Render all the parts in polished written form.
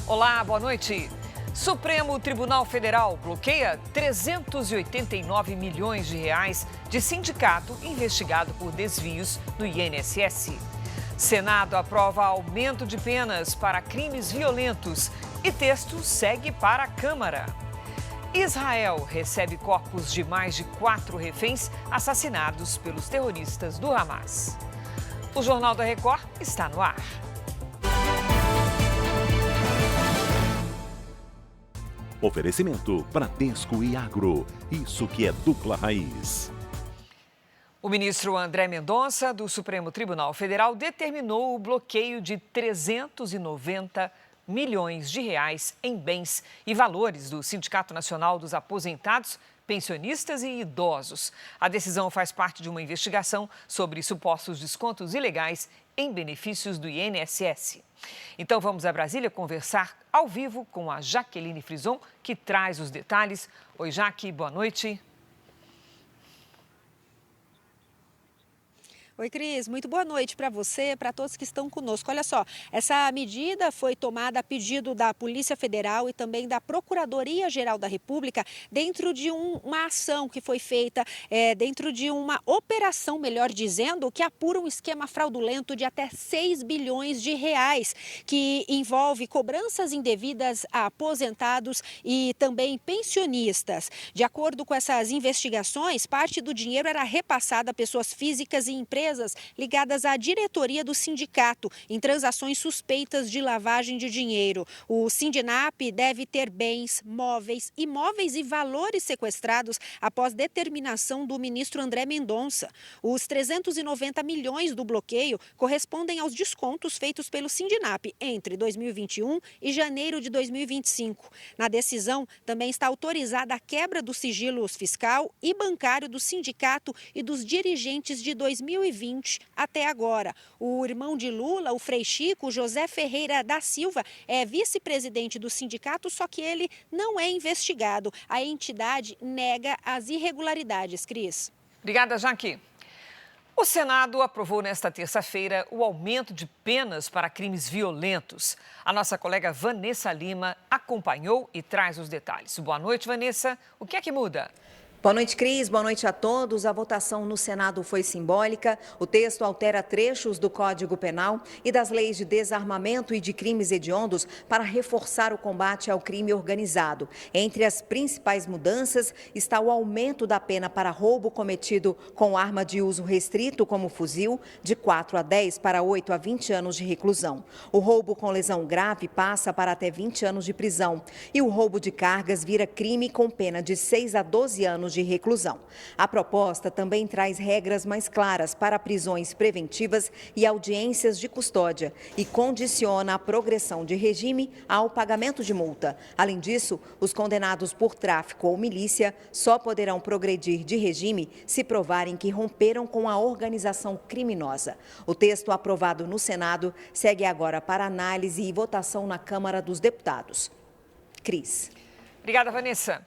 Olá, boa noite. Supremo Tribunal Federal bloqueia 389 milhões de reais de sindicato investigado por desvios no INSS. Senado aprova aumento de penas para crimes violentos e texto segue para a Câmara. Israel recebe corpos de mais de 4 reféns assassinados pelos terroristas do Hamas. O Jornal da Record está no ar. Oferecimento Bradesco e Agro. Isso que é dupla raiz. O ministro André Mendonça, do Supremo Tribunal Federal, determinou o bloqueio de 390 milhões de reais em bens e valores do Sindicato Nacional dos Aposentados, Pensionistas e Idosos. A decisão faz parte de uma investigação sobre supostos descontos ilegais em benefícios do INSS. Então vamos a Brasília conversar ao vivo com a Jaqueline Frison, que traz os detalhes. Oi, Jaque, boa noite. Oi, Cris, muito boa noite para você, para todos que estão conosco. Olha só, essa medida foi tomada a pedido da Polícia Federal e também da Procuradoria-Geral da República dentro de uma ação que foi feita, dentro de uma operação, melhor dizendo, que apura um esquema fraudulento de até 6 bilhões de reais, que envolve cobranças indevidas a aposentados e também pensionistas. De acordo com essas investigações, parte do dinheiro era repassada a pessoas físicas e empresas ligadas à diretoria do sindicato em transações suspeitas de lavagem de dinheiro. O Sindinap deve ter bens, móveis, imóveis e valores sequestrados após determinação do ministro André Mendonça. Os 390 milhões do bloqueio correspondem aos descontos feitos pelo Sindinap entre 2021 e janeiro de 2025. Na decisão, também está autorizada a quebra dos sigilos fiscal e bancário do sindicato e dos dirigentes de 2020 até agora. O irmão de Lula, o Frei Chico, José Ferreira da Silva, é vice-presidente do sindicato, só que ele não é investigado. A entidade nega as irregularidades, Cris. Obrigada, Jaque. O Senado aprovou nesta terça-feira o aumento de penas para crimes violentos. A nossa colega Vanessa Lima acompanhou e traz os detalhes. Boa noite, Vanessa. O que é que muda? Boa noite, Cris. Boa noite a todos. A votação no Senado foi simbólica. O texto altera trechos do Código Penal e das leis de desarmamento e de crimes hediondos para reforçar o combate ao crime organizado. Entre as principais mudanças está o aumento da pena para roubo cometido com arma de uso restrito, como fuzil, de 4 a 10 para 8 a 20 anos de reclusão. O roubo com lesão grave passa para até 20 anos de prisão. E o roubo de cargas vira crime com pena de 6 a 12 anos de reclusão. A proposta também traz regras mais claras para prisões preventivas e audiências de custódia e condiciona a progressão de regime ao pagamento de multa. Além disso, os condenados por tráfico ou milícia só poderão progredir de regime se provarem que romperam com a organização criminosa. O texto aprovado no Senado segue agora para análise e votação na Câmara dos Deputados. Cris. Obrigada, Vanessa.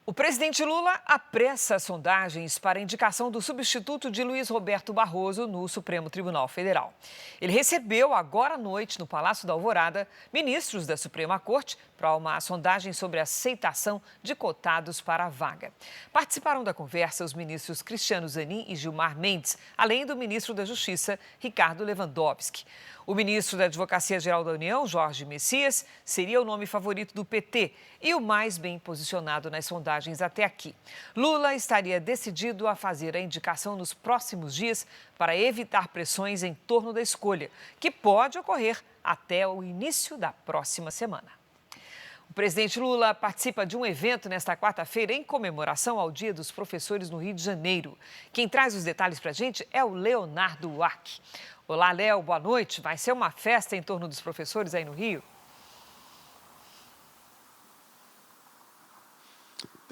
O presidente Lula apressa sondagens para a indicação do substituto de Luiz Roberto Barroso no Supremo Tribunal Federal. Ele recebeu agora à noite, no Palácio da Alvorada, ministros da Suprema Corte para uma sondagem sobre a aceitação de cotados para a vaga. Participaram da conversa os ministros Cristiano Zanin e Gilmar Mendes, além do ministro da Justiça, Ricardo Lewandowski. O ministro da Advocacia-Geral da União, Jorge Messias, seria o nome favorito do PT e o mais bem posicionado nas sondagens até aqui. Lula estaria decidido a fazer a indicação nos próximos dias para evitar pressões em torno da escolha, que pode ocorrer até o início da próxima semana. O presidente Lula participa de um evento nesta quarta-feira em comemoração ao Dia dos Professores no Rio de Janeiro. Quem traz os detalhes para a gente é o Leonardo Wack. Olá, Léo, boa noite. Vai ser uma festa em torno dos professores aí no Rio?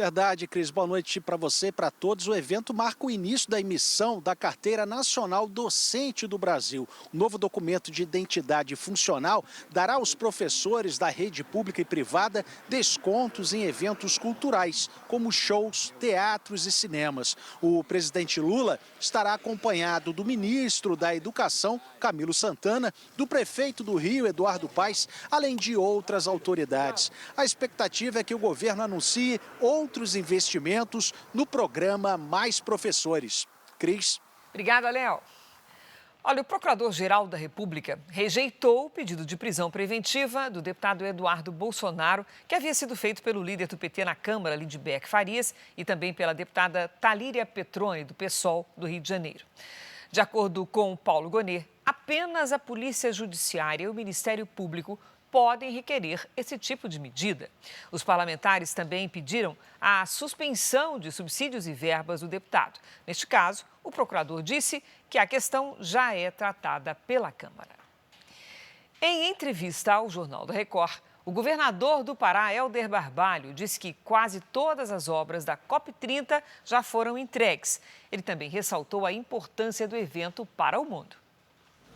Verdade, Cris. Boa noite para você e para todos. O evento marca o início da emissão da Carteira Nacional Docente do Brasil. O novo documento de identidade funcional dará aos professores da rede pública e privada descontos em eventos culturais, como shows, teatros e cinemas. O presidente Lula estará acompanhado do ministro da Educação, Camilo Santana, do prefeito do Rio, Eduardo Paes, além de outras autoridades. A expectativa é que o governo anuncie outros investimentos no programa Mais Professores. Cris. Obrigada, Léo. Olha, o Procurador-Geral da República rejeitou o pedido de prisão preventiva do deputado Eduardo Bolsonaro, que havia sido feito pelo líder do PT na Câmara, Lindbergh Farias, e também pela deputada Talíria Petroni, do PSOL do Rio de Janeiro. De acordo com Paulo Gonet, apenas a Polícia Judiciária e o Ministério Público podem requerer esse tipo de medida. Os parlamentares também pediram a suspensão de subsídios e verbas do deputado. Neste caso, o procurador disse que a questão já é tratada pela Câmara. Em entrevista ao Jornal da Record, o governador do Pará, Helder Barbalho, disse que quase todas as obras da COP30 já foram entregues. Ele também ressaltou a importância do evento para o mundo.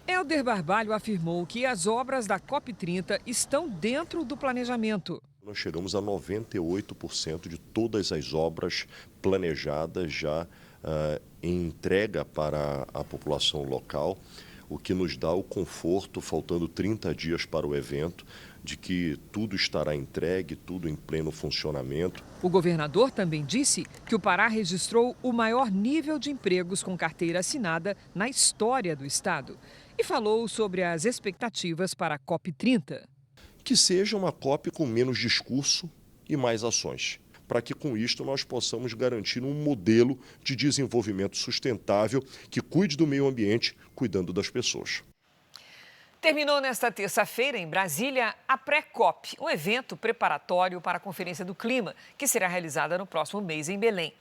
Helder Barbalho afirmou que as obras da COP30 estão dentro do planejamento. Nós chegamos a 98% de todas as obras planejadas já em entrega para a população local, o que nos dá o conforto, faltando 30 dias para o evento, de que tudo estará entregue, tudo em pleno funcionamento. O governador também disse que o Pará registrou o maior nível de empregos com carteira assinada na história do estado. E falou sobre as expectativas para a COP30. Que seja uma COP com menos discurso e mais ações, para que com isto nós possamos garantir um modelo de desenvolvimento sustentável que cuide do meio ambiente, cuidando das pessoas. Terminou nesta terça-feira, em Brasília, a pré-COP, um evento preparatório para a Conferência do Clima, que será realizada no próximo mês em Belém.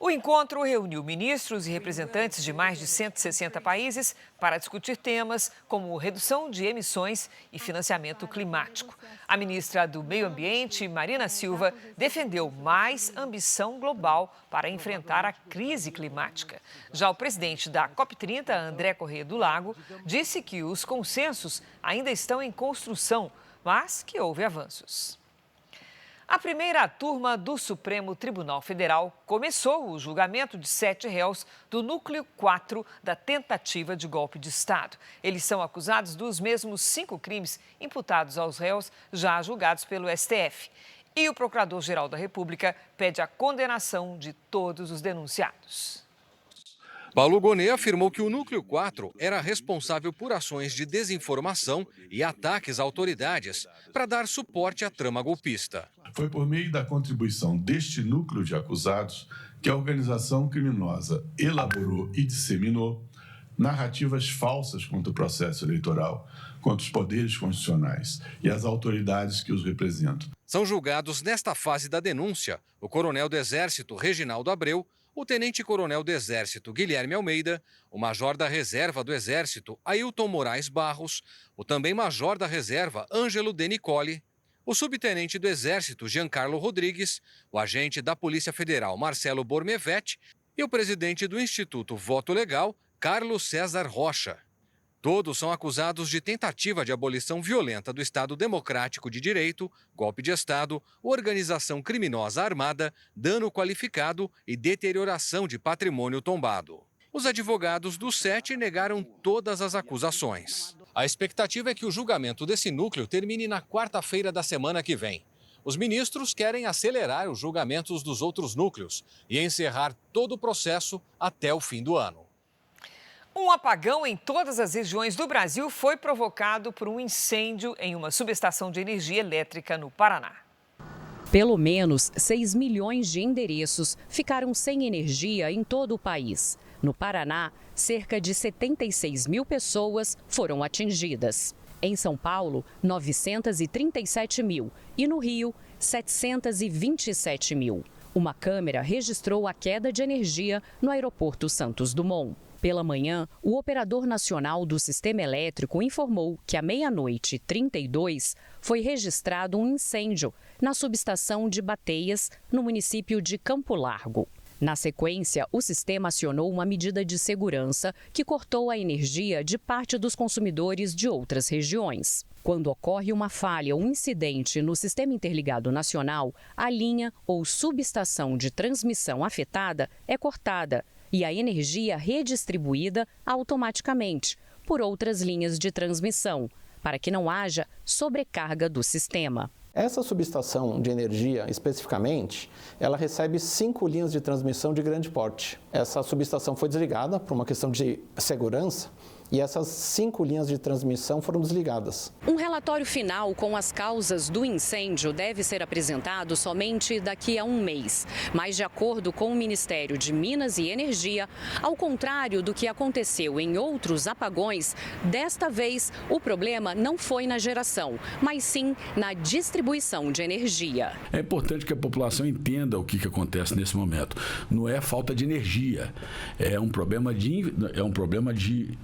O encontro reuniu ministros e representantes de mais de 160 países para discutir temas como redução de emissões e financiamento climático. A ministra do Meio Ambiente, Marina Silva, defendeu mais ambição global para enfrentar a crise climática. Já o presidente da COP30, André Corrêa do Lago, disse que os consensos ainda estão em construção, mas que houve avanços. A primeira turma do Supremo Tribunal Federal começou o julgamento de 7 réus do Núcleo 4 da tentativa de golpe de Estado. Eles são acusados dos mesmos 5 crimes imputados aos réus já julgados pelo STF. E o Procurador-Geral da República pede a condenação de todos os denunciados. Paulo Gonet afirmou que o Núcleo 4 era responsável por ações de desinformação e ataques a autoridades para dar suporte à trama golpista. Foi por meio da contribuição deste núcleo de acusados que a organização criminosa elaborou e disseminou narrativas falsas contra o processo eleitoral, contra os poderes constitucionais e as autoridades que os representam. São julgados nesta fase da denúncia o coronel do Exército Reginaldo Abreu, o tenente-coronel do Exército Guilherme Almeida, o major da Reserva do Exército Ailton Moraes Barros, o também major da Reserva Ângelo De Nicoli, o subtenente do Exército Giancarlo Rodrigues, o agente da Polícia Federal Marcelo Bormevete e o presidente do Instituto Voto Legal, Carlos César Rocha. Todos são acusados de tentativa de abolição violenta do Estado Democrático de Direito, golpe de Estado, organização criminosa armada, dano qualificado e deterioração de patrimônio tombado. Os advogados dos 7 negaram todas as acusações. A expectativa é que o julgamento desse núcleo termine na quarta-feira da semana que vem. Os ministros querem acelerar os julgamentos dos outros núcleos e encerrar todo o processo até o fim do ano. Um apagão em todas as regiões do Brasil foi provocado por um incêndio em uma subestação de energia elétrica no Paraná. Pelo menos 6 milhões de endereços ficaram sem energia em todo o país. No Paraná, cerca de 76 mil pessoas foram atingidas. Em São Paulo, 937 mil e no Rio, 727 mil. Uma câmera registrou a queda de energia no aeroporto Santos Dumont. Pela manhã, o operador nacional do sistema elétrico informou que à 00:32 foi registrado um incêndio na subestação de Bateias, no município de Campo Largo. Na sequência, o sistema acionou uma medida de segurança que cortou a energia de parte dos consumidores de outras regiões. Quando ocorre uma falha ou incidente no Sistema Interligado Nacional, a linha ou subestação de transmissão afetada é cortada e a energia redistribuída automaticamente por outras linhas de transmissão, para que não haja sobrecarga do sistema. Essa subestação de energia, especificamente, ela recebe 5 linhas de transmissão de grande porte. Essa subestação foi desligada por uma questão de segurança e essas 5 linhas de transmissão foram desligadas. Um relatório final com as causas do incêndio deve ser apresentado somente daqui a um mês. Mas, de acordo com o Ministério de Minas e Energia, ao contrário do que aconteceu em outros apagões, desta vez o problema não foi na geração, mas sim na distribuição de energia. É importante que a população entenda o que acontece nesse momento. Não é falta de energia, é um problema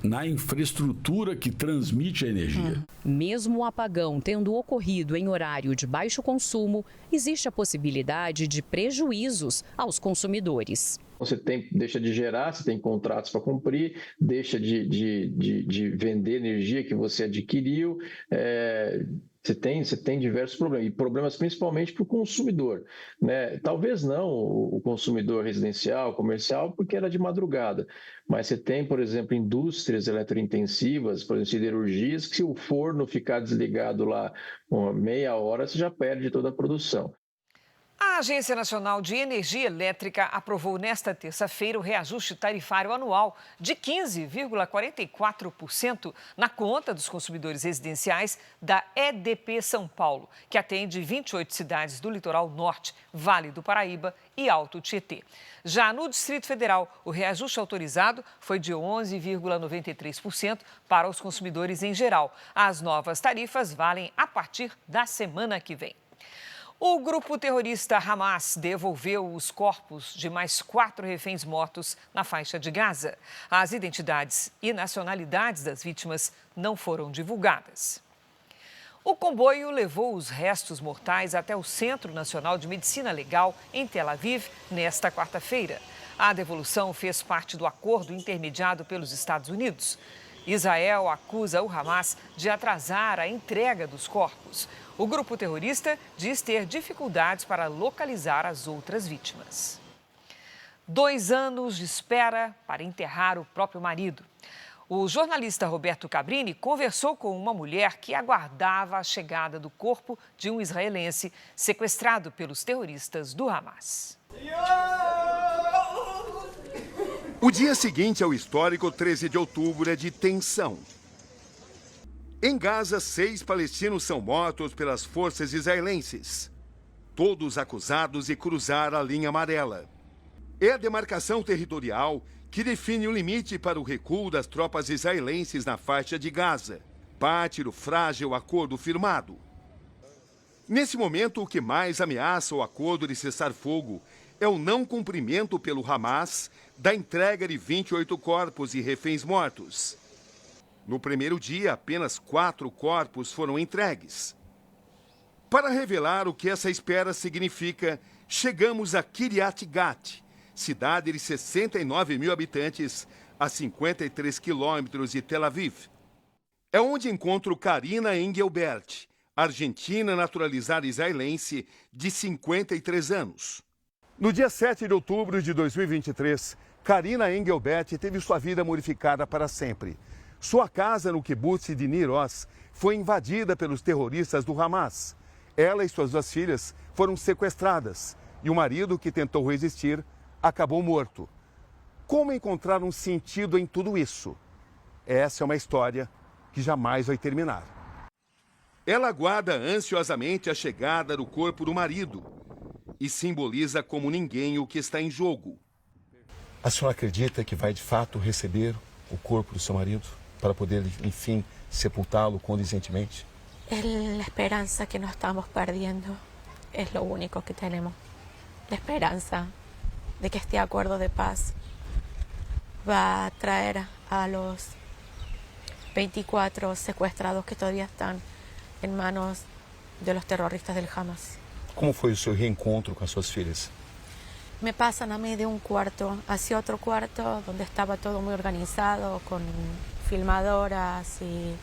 na infraestrutura que transmite a energia. Mesmo o apagão tendo ocorrido em horário de baixo consumo, existe a possibilidade de prejuízos aos consumidores. Você deixa de gerar, você tem contratos para cumprir, deixa de vender energia que você adquiriu. Você tem diversos problemas, e problemas principalmente para o consumidor, né? Talvez não o consumidor residencial, comercial, porque era de madrugada, mas você tem, por exemplo, indústrias eletrointensivas, por exemplo, siderurgias, que se o forno ficar desligado lá uma meia hora, você já perde toda a produção. A Agência Nacional de Energia Elétrica aprovou nesta terça-feira o reajuste tarifário anual de 15,44% na conta dos consumidores residenciais da EDP São Paulo, que atende 28 cidades do litoral norte, Vale do Paraíba e Alto Tietê. Já no Distrito Federal, o reajuste autorizado foi de 11,93% para os consumidores em geral. As novas tarifas valem a partir da semana que vem. O grupo terrorista Hamas devolveu os corpos de mais 4 reféns mortos na faixa de Gaza. As identidades e nacionalidades das vítimas não foram divulgadas. O comboio levou os restos mortais até o Centro Nacional de Medicina Legal, em Tel Aviv, nesta quarta-feira. A devolução fez parte do acordo intermediado pelos Estados Unidos. Israel acusa o Hamas de atrasar a entrega dos corpos. O grupo terrorista diz ter dificuldades para localizar as outras vítimas. 2 anos de espera para enterrar o próprio marido. O jornalista Roberto Cabrini conversou com uma mulher que aguardava a chegada do corpo de um israelense sequestrado pelos terroristas do Hamas. O dia seguinte ao histórico 13 de outubro é de tensão. Em Gaza, 6 palestinos são mortos pelas forças israelenses. Todos acusados de cruzar a linha amarela. É a demarcação territorial que define o limite para o recuo das tropas israelenses na faixa de Gaza, parte do frágil acordo firmado. Nesse momento, o que mais ameaça o acordo de cessar-fogo é o não cumprimento pelo Hamas da entrega de 28 corpos e reféns mortos. No primeiro dia, apenas 4 corpos foram entregues. Para revelar o que essa espera significa, chegamos a Kiryat Gat, cidade de 69 mil habitantes, a 53 quilômetros de Tel Aviv. É onde encontro Karina Engelbert, argentina naturalizada israelense de 53 anos. No dia 7 de outubro de 2023, Karina Engelbert teve sua vida modificada para sempre. Sua casa no kibbutz de Nir Oz foi invadida pelos terroristas do Hamas. Ela e suas 2 filhas foram sequestradas e o marido, que tentou resistir, acabou morto. Como encontrar um sentido em tudo isso? Essa é uma história que jamais vai terminar. Ela aguarda ansiosamente a chegada do corpo do marido e simboliza como ninguém o que está em jogo. A senhora acredita que vai de fato receber o corpo do seu marido para poder, enfim, sepultá-lo condizentemente? Es la esperanza que nos estamos perdiendo, es lo único que tenemos. La esperanza de que este acuerdo de paz va a traer a los 24 secuestrados que todavía están en manos de los terroristas del Hamas. Como foi o seu reencontro com as suas filhas? Me pasan a mí de un cuarto hacia otro cuarto donde estaba todo muy organizado con filmadoras y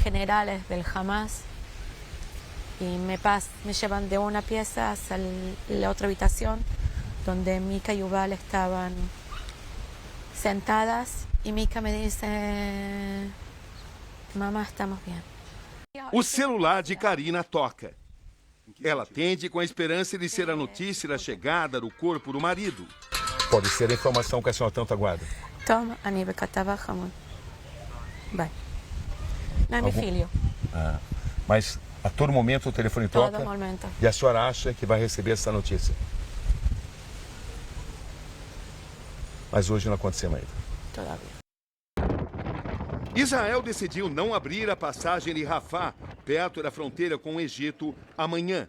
generales del Hamas y me llevan de una pieza hacia la otra habitación donde Mika y Yuval estaban sentadas y Mika me dice: mamá, estamos bien. O celular de Karina toca. Ela atende com a esperança de ser a notícia da chegada do corpo do marido. Pode ser a informação que a senhora tanto aguarda. Toma, אני בכתבה חמוד. ביי. Não é meu filho. Mas a todo momento o telefone toca? Todo momento. E a senhora acha que vai receber essa notícia? Mas hoje não aconteceu ainda. Todavía. Israel decidiu não abrir a passagem de Rafah, perto da fronteira com o Egito, amanhã.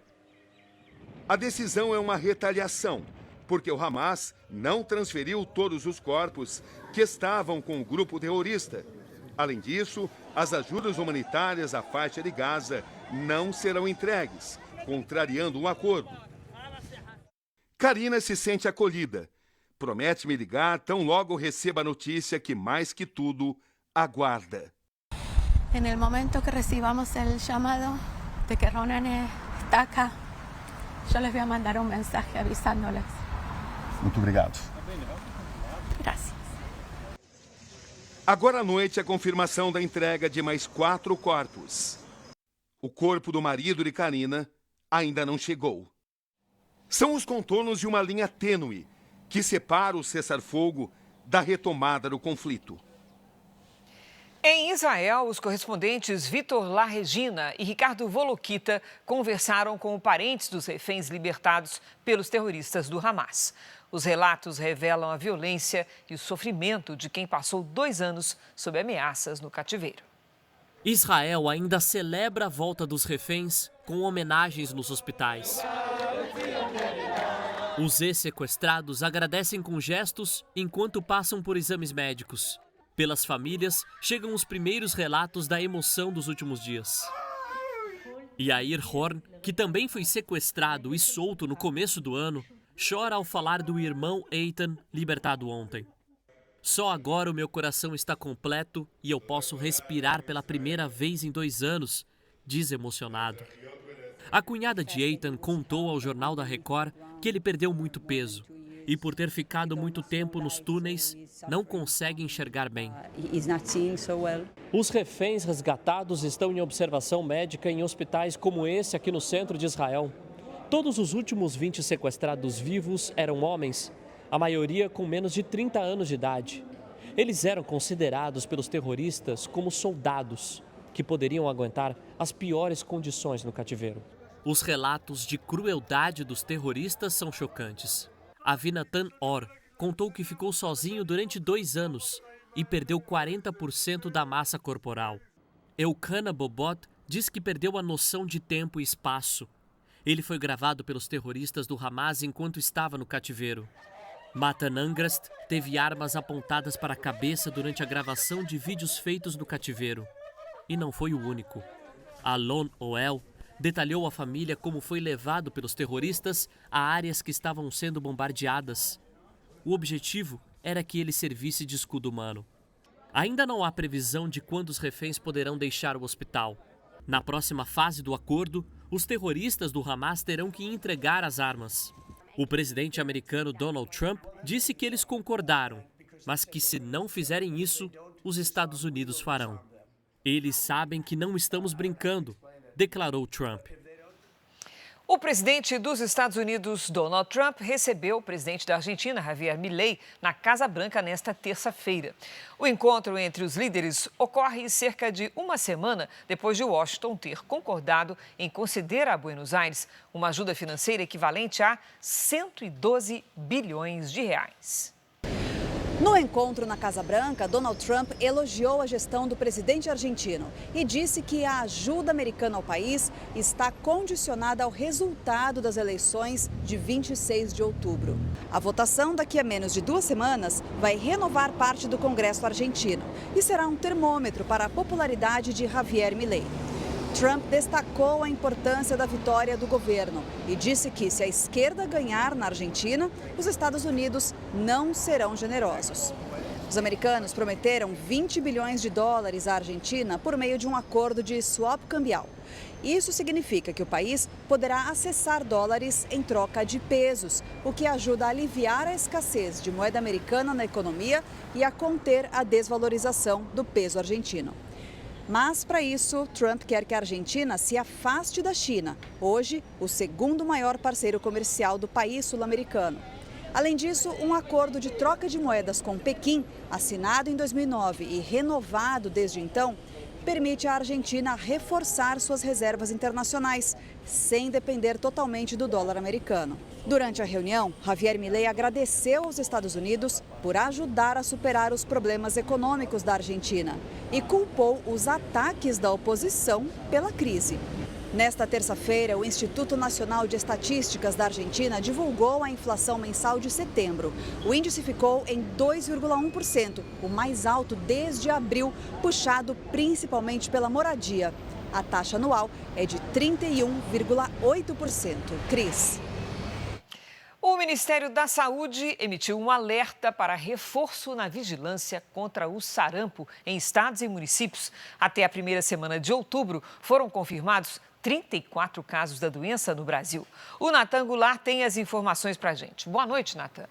A decisão é uma retaliação, porque o Hamas não transferiu todos os corpos que estavam com o grupo terrorista. Além disso, as ajudas humanitárias à faixa de Gaza não serão entregues, contrariando um acordo. Karina se sente acolhida. Promete me ligar tão logo receba a notícia que, mais que tudo, aguarda. En el momento que recibamos el llamado de que Ronen está acá, yo les voy a mandar un mensaje avisándoles. Muito obrigado. Gracias. Agora à noite, a confirmação da entrega de mais 4 corpos. O corpo do marido de Karina ainda não chegou. São os contornos de uma linha tênue que separa o cessar-fogo da retomada do conflito. Em Israel, os correspondentes Vitor La Regina e Ricardo Volokita conversaram com parentes dos reféns libertados pelos terroristas do Hamas. Os relatos revelam a violência e o sofrimento de quem passou 2 anos sob ameaças no cativeiro. Israel ainda celebra a volta dos reféns com homenagens nos hospitais. Os ex-sequestrados agradecem com gestos enquanto passam por exames médicos. Pelas famílias, chegam os primeiros relatos da emoção dos últimos dias. Yair Horn, que também foi sequestrado e solto no começo do ano, chora ao falar do irmão Eitan, libertado ontem. Só agora o meu coração está completo e eu posso respirar pela primeira vez em 2 anos, diz emocionado. A cunhada de Eitan contou ao Jornal da Record que ele perdeu muito peso e, por ter ficado muito tempo nos túneis, não consegue enxergar bem. Os reféns resgatados estão em observação médica em hospitais como esse aqui no centro de Israel. Todos os últimos 20 sequestrados vivos eram homens, a maioria com menos de 30 anos de idade. Eles eram considerados pelos terroristas como soldados, que poderiam aguentar as piores condições no cativeiro. Os relatos de crueldade dos terroristas são chocantes. Avinatan Or contou que ficou sozinho durante 2 anos e perdeu 40% da massa corporal. Elkana Bobot diz que perdeu a noção de tempo e espaço. Ele foi gravado pelos terroristas do Hamas enquanto estava no cativeiro. Matan Angrast teve armas apontadas para a cabeça durante a gravação de vídeos feitos no cativeiro. E não foi o único. Alon Oel detalhou à família como foi levado pelos terroristas a áreas que estavam sendo bombardeadas. O objetivo era que ele servisse de escudo humano. Ainda não há previsão de quando os reféns poderão deixar o hospital. Na próxima fase do acordo, os terroristas do Hamas terão que entregar as armas. O presidente americano Donald Trump disse que eles concordaram, mas que se não fizerem isso, os Estados Unidos farão. Eles sabem que não estamos brincando, declarou Trump. O presidente dos Estados Unidos, Donald Trump, recebeu o presidente da Argentina, Javier Milei, na Casa Branca nesta terça-feira. O encontro entre os líderes ocorre cerca de 1 semana depois de Washington ter concordado em conceder a Buenos Aires uma ajuda financeira equivalente a 112 bilhões de reais. No encontro na Casa Branca, Donald Trump elogiou a gestão do presidente argentino e disse que a ajuda americana ao país está condicionada ao resultado das eleições de 26 de outubro. A votação daqui a menos de 2 semanas vai renovar parte do Congresso argentino e será um termômetro para a popularidade de Javier Milei. Trump destacou a importância da vitória do governo e disse que, se a esquerda ganhar na Argentina, os Estados Unidos não serão generosos. Os americanos prometeram 20 bilhões de dólares à Argentina por meio de um acordo de swap cambial. Isso significa que o país poderá acessar dólares em troca de pesos, o que ajuda a aliviar a escassez de moeda americana na economia e a conter a desvalorização do peso argentino. Mas, para isso, Trump quer que a Argentina se afaste da China, hoje o segundo maior parceiro comercial do país sul-americano. Além disso, um acordo de troca de moedas com Pequim, assinado em 2009 e renovado desde então, permite à Argentina reforçar suas reservas internacionais, sem depender totalmente do dólar americano. Durante a reunião, Javier Milei agradeceu aos Estados Unidos por ajudar a superar os problemas econômicos da Argentina e culpou os ataques da oposição pela crise. Nesta terça-feira, o Instituto Nacional de Estatísticas da Argentina divulgou a inflação mensal de setembro. O índice ficou em 2,1%, o mais alto desde abril, puxado principalmente pela moradia. A taxa anual é de 31,8%. Cris. O Ministério da Saúde emitiu um alerta para reforço na vigilância contra o sarampo em estados e municípios. Até a primeira semana de outubro, foram confirmados 34 casos da doença no Brasil. O Natan Goulart tem as informações para a gente. Boa noite, Natan.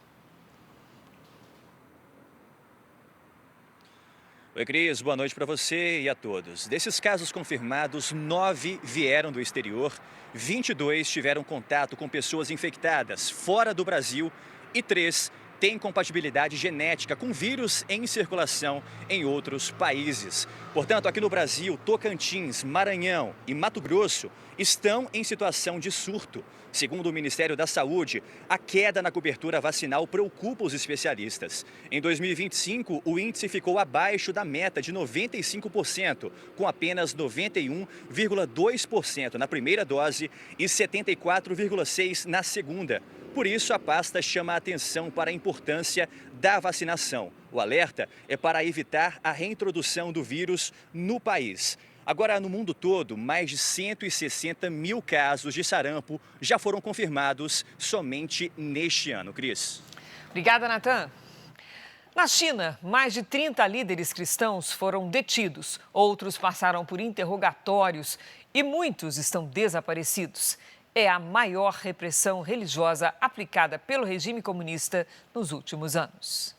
Oi, Cris. Boa noite para você e a todos. Desses casos confirmados, 9 vieram do exterior, 22 tiveram contato com pessoas infectadas fora do Brasil e 3 têm compatibilidade genética com vírus em circulação em outros países. Portanto, aqui no Brasil, Tocantins, Maranhão e Mato Grosso estão em situação de surto. Segundo o Ministério da Saúde, a queda na cobertura vacinal preocupa os especialistas. Em 2025, o índice ficou abaixo da meta de 95%, com apenas 91,2% na primeira dose e 74,6% na segunda. Por isso, a pasta chama a atenção para a importância da vacinação. O alerta é para evitar a reintrodução do vírus no país. Agora, no mundo todo, mais de 160 mil casos de sarampo já foram confirmados somente neste ano. Cris. Obrigada, Natan. Na China, mais de 30 líderes cristãos foram detidos. Outros passaram por interrogatórios e muitos estão desaparecidos. É a maior repressão religiosa aplicada pelo regime comunista nos últimos anos.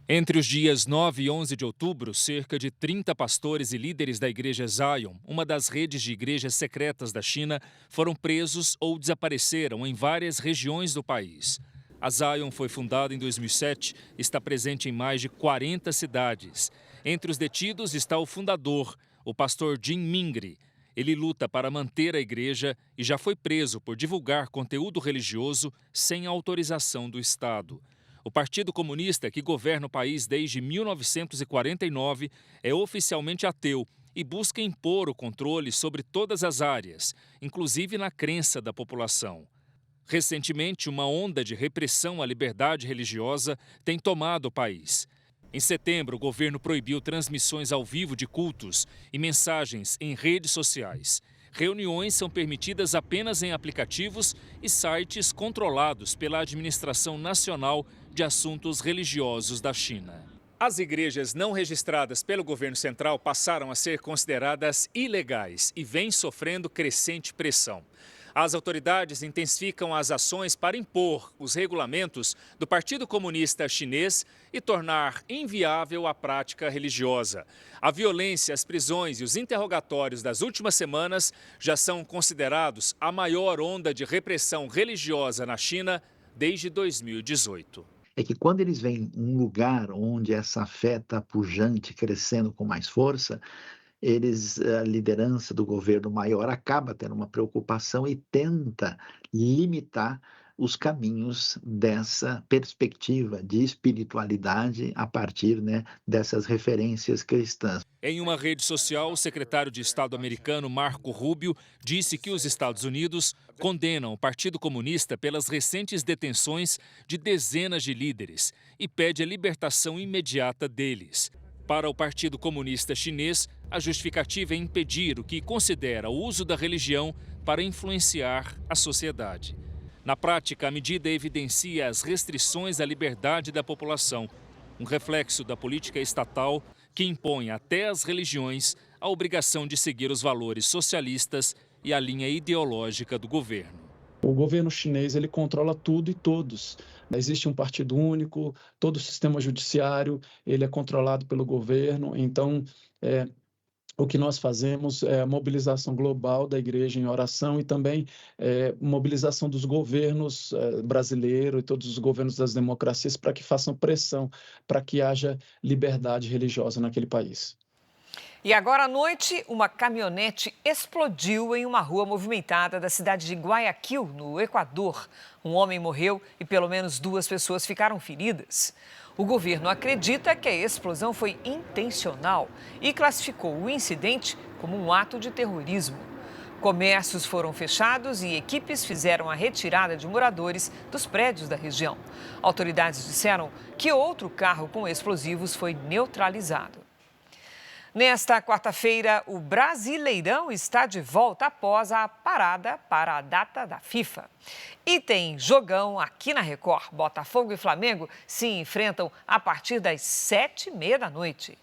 Entre os dias 9 e 11 de outubro, cerca de 30 pastores e líderes da Igreja Zion, uma das redes de igrejas secretas da China, foram presos ou desapareceram em várias regiões do país. A Zion foi fundada em 2007 e está presente em mais de 40 cidades. Entre os detidos está o fundador, o pastor Jin Mingri. Ele luta para manter a igreja e já foi preso por divulgar conteúdo religioso sem autorização do Estado. O Partido Comunista, que governa o país desde 1949, é oficialmente ateu e busca impor o controle sobre todas as áreas, inclusive na crença da população. Recentemente, uma onda de repressão à liberdade religiosa tem tomado o país. Em setembro, o governo proibiu transmissões ao vivo de cultos e mensagens em redes sociais. Reuniões são permitidas apenas em aplicativos e sites controlados pela Administração Nacional de Assuntos Religiosos da China. As igrejas não registradas pelo governo central passaram a ser consideradas ilegais e vêm sofrendo crescente pressão. As autoridades intensificam as ações para impor os regulamentos do Partido Comunista Chinês e tornar inviável a prática religiosa. A violência, as prisões e os interrogatórios das últimas semanas já são considerados a maior onda de repressão religiosa na China desde 2018. É que quando eles veem um lugar onde essa fé está pujante, crescendo com mais força, a liderança do governo maior acaba tendo uma preocupação e tenta limitar os caminhos dessa perspectiva de espiritualidade a partir, né, dessas referências cristãs. Em uma rede social, o secretário de Estado americano Marco Rubio disse que os Estados Unidos condenam o Partido Comunista pelas recentes detenções de dezenas de líderes e pede a libertação imediata deles. Para o Partido Comunista Chinês, a justificativa é impedir o que considera o uso da religião para influenciar a sociedade. Na prática, a medida evidencia as restrições à liberdade da população, um reflexo da política estatal que impõe até às religiões a obrigação de seguir os valores socialistas e a linha ideológica do governo. O governo chinês ele controla tudo e todos. Existe um partido único, todo o sistema judiciário ele é controlado pelo governo. Então, o que nós fazemos é a mobilização global da igreja em oração e também mobilização dos governos brasileiros e todos os governos das democracias para que façam pressão para que haja liberdade religiosa naquele país. E agora à noite, uma caminhonete explodiu em uma rua movimentada da cidade de Guayaquil, no Equador. Um homem morreu e pelo menos 2 pessoas ficaram feridas. O governo acredita que a explosão foi intencional e classificou o incidente como um ato de terrorismo. Comércios foram fechados e equipes fizeram a retirada de moradores dos prédios da região. Autoridades disseram que outro carro com explosivos foi neutralizado. Nesta quarta-feira, o Brasileirão está de volta após a parada para a data da FIFA. E tem jogão aqui na Record. Botafogo e Flamengo se enfrentam a partir das 7h30 da noite.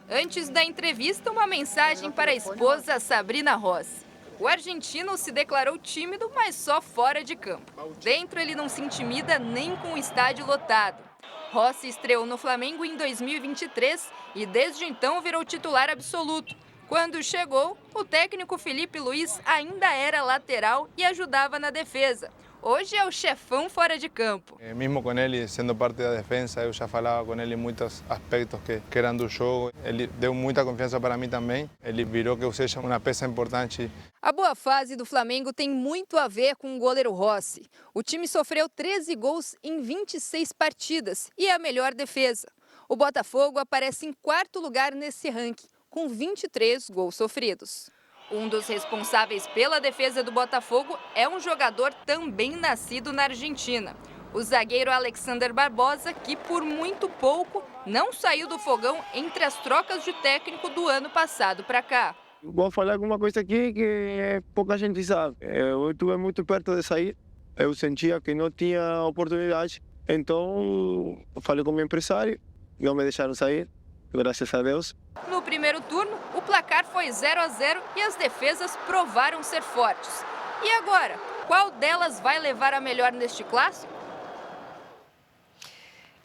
Antes da entrevista, uma mensagem para a esposa Sabrina Rossi. O argentino se declarou tímido, mas só fora de campo. Dentro, ele não se intimida nem com o estádio lotado. Rossi estreou no Flamengo em 2023 e desde então virou titular absoluto. Quando chegou, o técnico Felipe Luiz ainda era lateral e ajudava na defesa. Hoje é o chefão fora de campo. Mesmo com ele sendo parte da defesa, eu já falava com ele em muitos aspectos que eram do jogo. Ele deu muita confiança para mim também. Ele virou que eu seja uma peça importante. A boa fase do Flamengo tem muito a ver com o goleiro Rossi. O time sofreu 13 gols em 26 partidas e é a melhor defesa. O Botafogo aparece em 4º lugar nesse ranking, com 23 gols sofridos. Um dos responsáveis pela defesa do Botafogo é um jogador também nascido na Argentina. O zagueiro Alexander Barbosa, que por muito pouco não saiu do fogão entre as trocas de técnico do ano passado para cá. Vou falar alguma coisa aqui que pouca gente sabe. Eu estive muito perto de sair, eu sentia que não tinha oportunidade, então falei com o meu empresário, não me deixaram sair, graças a Deus. No primeiro turno, o placar foi 0-0 e as defesas provaram ser fortes. E agora, qual delas vai levar a melhor neste clássico?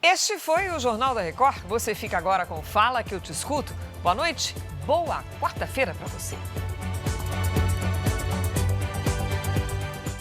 Este foi o Jornal da Record. Você fica agora com Fala que eu te escuto. Boa noite, boa quarta-feira para você.